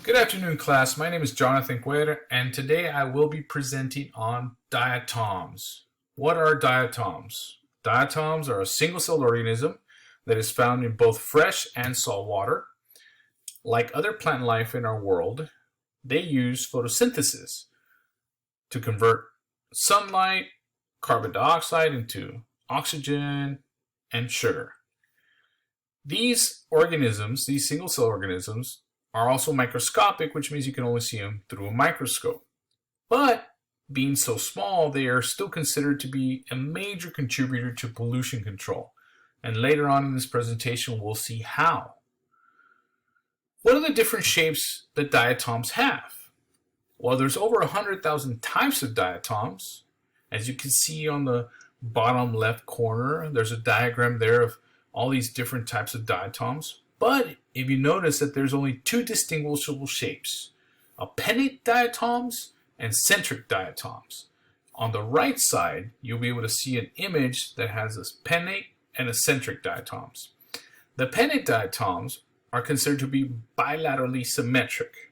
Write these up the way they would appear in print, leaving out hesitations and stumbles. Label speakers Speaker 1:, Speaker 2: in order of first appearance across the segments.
Speaker 1: Good afternoon, class. My name is Jonathan Guerra, and today I will be presenting on diatoms. What are diatoms? Diatoms are a single-celled organism that is found in both fresh and salt water. Like other plant life in our world, they use photosynthesis to convert sunlight, carbon dioxide into oxygen, and sugar. These organisms, these single-cell organisms, are also microscopic, which means you can only see them through a microscope. But being so small, they are still considered to be a major contributor to pollution control. And later on in this presentation, we'll see how. What are the different shapes that diatoms have? Well, there's over 100,000 types of diatoms. As you can see on the bottom left corner, there's a diagram there of all these different types of diatoms. But if you notice that there's only two distinguishable shapes, appendate diatoms and centric diatoms. On the right side, you'll be able to see an image that has a appendate and a centric diatoms. The appendate diatoms are considered to be bilaterally symmetric.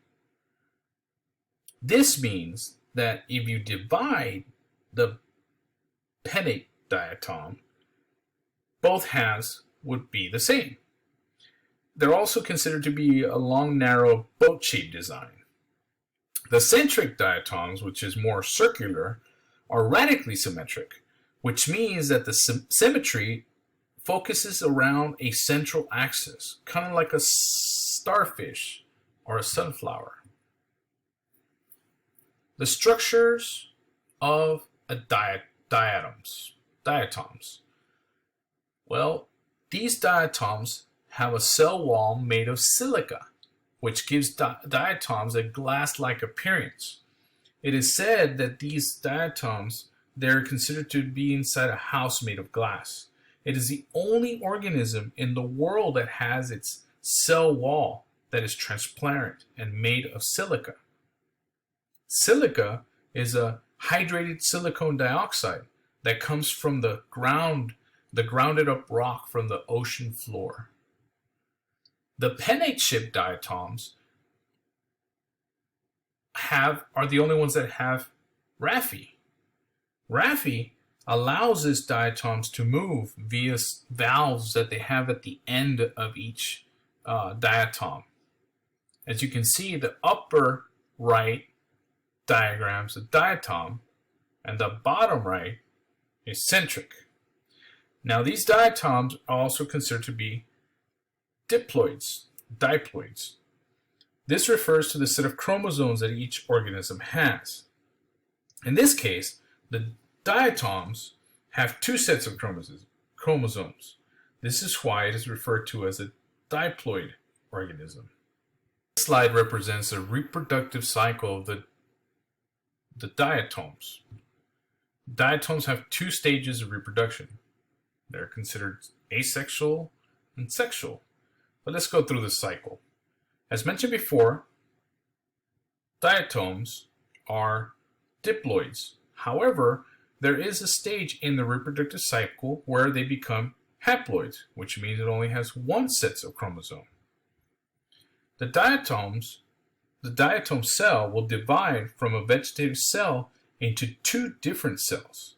Speaker 1: This means that if you divide the appendate diatom, both halves would be the same. They're also considered to be a long, narrow, boat-shaped design. The centric diatoms, which is more circular, are radically symmetric, which means that the symmetry focuses around a central axis, kind of like a starfish or a sunflower. The structures of diatoms. Well, these diatoms have a cell wall made of silica, which gives diatoms a glass-like appearance. It is said that these diatoms, they're considered to be inside a house made of glass. It is the only organism in the world that has its cell wall that is transparent and made of silica. Silica is a hydrated silicon dioxide that comes from the grounded up rock from the ocean floor. The pennate-shaped diatoms are the only ones that have raphe. Raphe allows these diatoms to move via valves that they have at the end of each diatom. As you can see, the upper right diagrams a diatom, and the bottom right is centric. Now, these diatoms are also considered to be diploids. This refers to the set of chromosomes that each organism has. In this case, the diatoms have two sets of chromosomes. This is why it is referred to as a diploid organism. This slide represents a reproductive cycle of the diatoms. Diatoms have two stages of reproduction. They're considered asexual and sexual. But let's go through the cycle. As mentioned before, diatoms are diploids. However, there is a stage in the reproductive cycle where they become haploids, which means it only has one set of chromosomes. The diatom cell will divide from a vegetative cell into two different cells.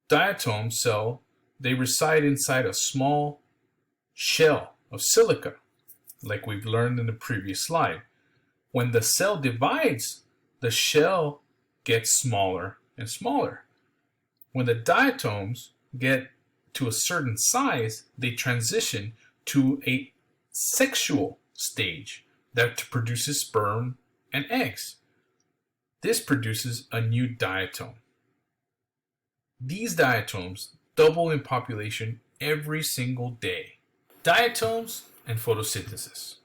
Speaker 1: Diatom cell, they reside inside a small shell of silica, like we've learned in the previous slide. When the cell divides, the shell gets smaller and smaller. When the diatoms get to a certain size, they transition to a sexual stage that produces sperm and eggs. This produces a new diatom. These diatoms double in population every single day. Diatoms and photosynthesis.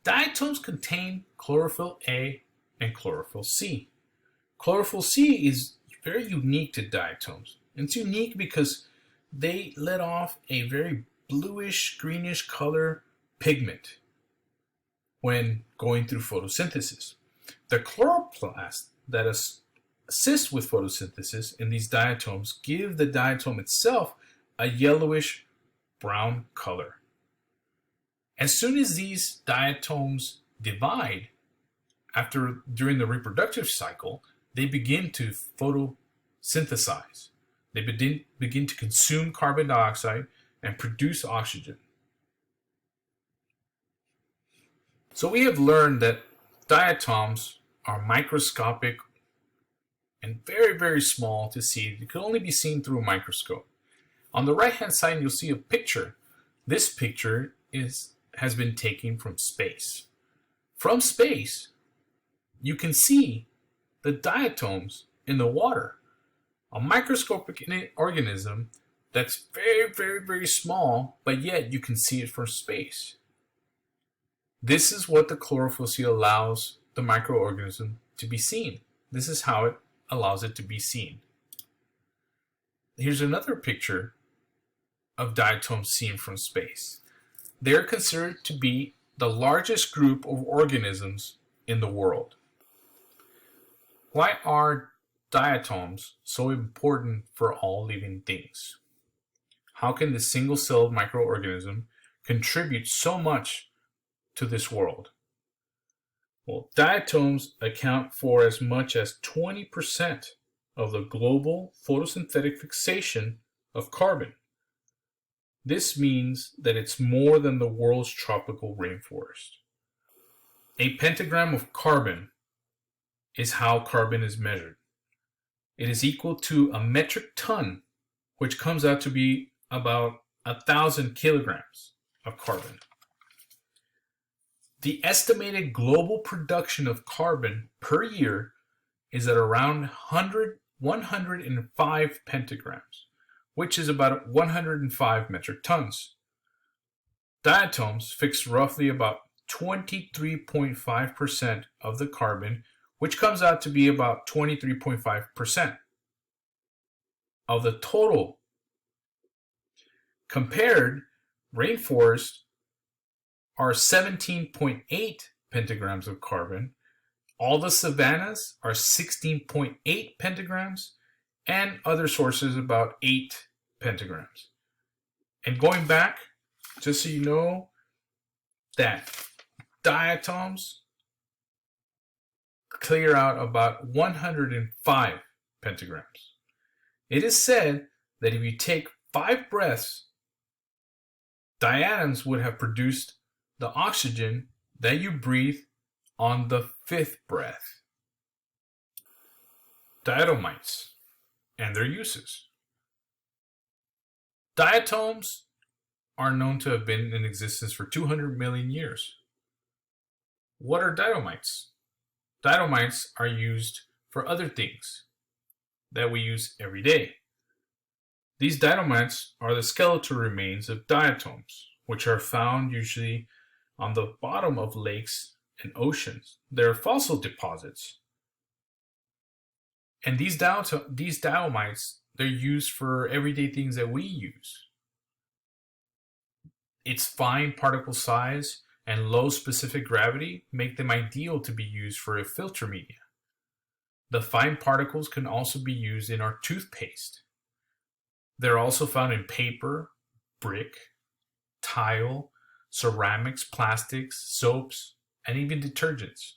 Speaker 1: Diatoms contain chlorophyll A and chlorophyll C. Chlorophyll C is very unique to diatoms. It's unique because they let off a very bluish, greenish color pigment when going through photosynthesis. The chloroplast that assists with photosynthesis in these diatoms give the diatom itself a yellowish brown color. As soon as these diatoms divide, during the reproductive cycle, they begin to photosynthesize. They begin to consume carbon dioxide and produce oxygen. So we have learned that diatoms are microscopic and very, very small to see. They can only be seen through a microscope. On the right-hand side, you'll see a picture. This picture has been taken from space. From space, you can see the diatoms in the water, a microscopic organism that's very, very, very small, but yet you can see it from space. This is what the chlorophyll seal allows the microorganism to be seen. This is how it allows it to be seen. Here's another picture of diatoms seen from space. They're considered to be the largest group of organisms in the world. Why are diatoms so important for all living things? How can the single-celled microorganism contribute so much to this world? Well, diatoms account for as much as 20% of the global photosynthetic fixation of carbon. This means that it's more than the world's tropical rainforest. A pentagram of carbon is how carbon is measured. It is equal to a metric ton, which comes out to be about 1,000 kilograms of carbon. The estimated global production of carbon per year is at around 105 pentagrams, which is about 105 metric tons. Diatoms fix roughly about 23.5% of the carbon, which comes out to be about 23.5% of the total. Compared, rainforests are 17.8 pentagrams of carbon. All the savannas are 16.8 pentagrams, and other sources about 8 pentagrams. And going back, just so you know, that diatoms clear out about 105 pentagrams. It is said that if you take 5 breaths, diatoms would have produced the oxygen that you breathe on the 5th breath. Diatomites and their uses. Diatoms are known to have been in existence for 200 million years. What are diatomites? Diatomites are used for other things that we use every day. These diatomites are the skeletal remains of diatoms, which are found usually on the bottom of lakes and oceans. They're fossil deposits. And these diatomites, they're used for everyday things that we use. Its fine particle size and low specific gravity make them ideal to be used for a filter media. The fine particles can also be used in our toothpaste. They're also found in paper, brick, tile, ceramics, plastics, soaps, and even detergents.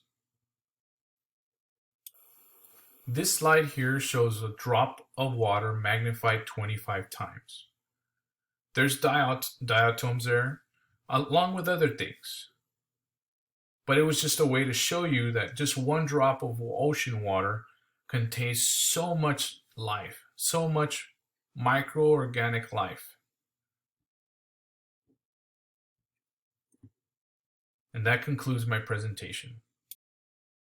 Speaker 1: This slide here shows a drop of water magnified 25 times. There's diatoms there, along with other things. But it was just a way to show you that just one drop of ocean water contains so much life, so much microorganic life. And that concludes my presentation.